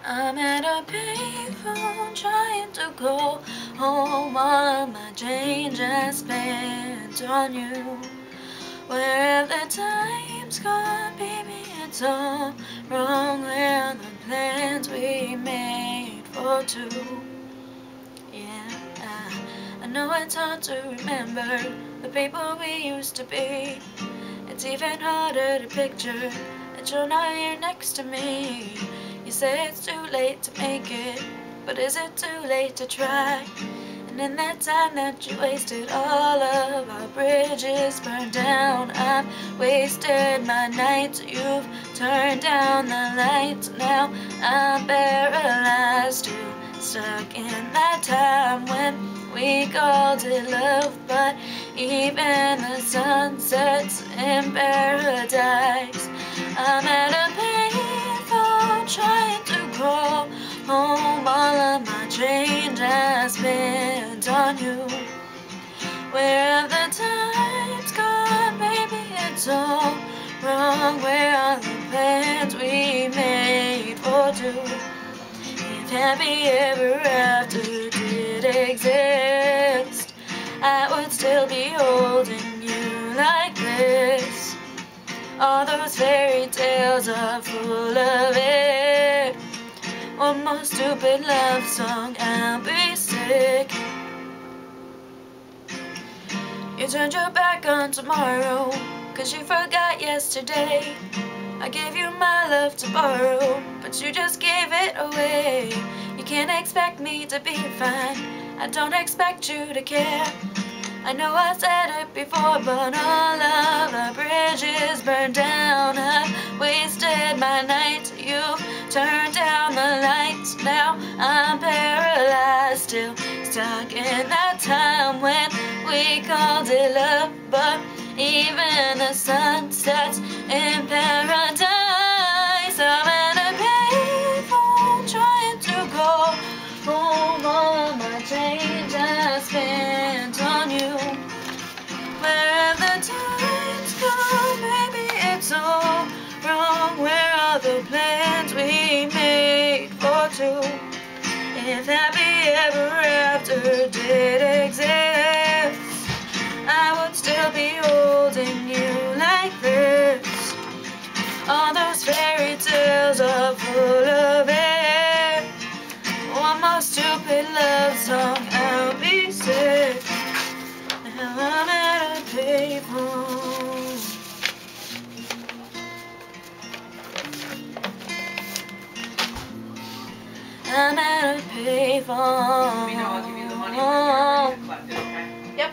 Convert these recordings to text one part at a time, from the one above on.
I'm at a payphone trying to call home. All of my change I spent on you. Where have the times gone, baby? It's all wrong. Where are the plans we made for two? Yeah, I know it's hard to remember the people we used to be. It's even harder to picture that you're not here next to me. You say it's too late to make it, but is it too late to try? And in that time that you wasted, all of our bridges burned down. I've wasted my nights, you've turned down the lights. Now I'm paralyzed, still stuck in that time when we called it love. But even the sun sets in paradise. I'm at a payphone trying to call home. All of my change I spent on you. Where have the times gone, baby? It's all wrong. Where are the plans we made for two? If happy ever after did exist, I would still be holding you like this. All those fairy tales are full of it. One more stupid love song, I'll be sick. You turned your back on tomorrow, 'cause you forgot yesterday. I gave you my love to borrow, but you just gave it away. You can't expect me to be fine, I don't expect you to care. I know I said it before, but all of our bridges burned down. I've wasted my nights, you've turned down the lights. Now I'm paralyzed, still stuck in that time when we called it love. But even the sun sets in paradise. I'm at a payphone trying to go home. All of my change I spent on you. Where have the times gone, baby? It's all wrong. Where are the plans we made for two? If happy ever after did exist, I would still be holding you like this. All those fairy tales are full of it. One more stupid love song, I'll be sick. Now I'm at a payphone. I'm at a payphone. You know I'll give you the money when you're collected, okay? Yep.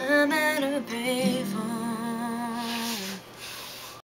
I'm at a payphone.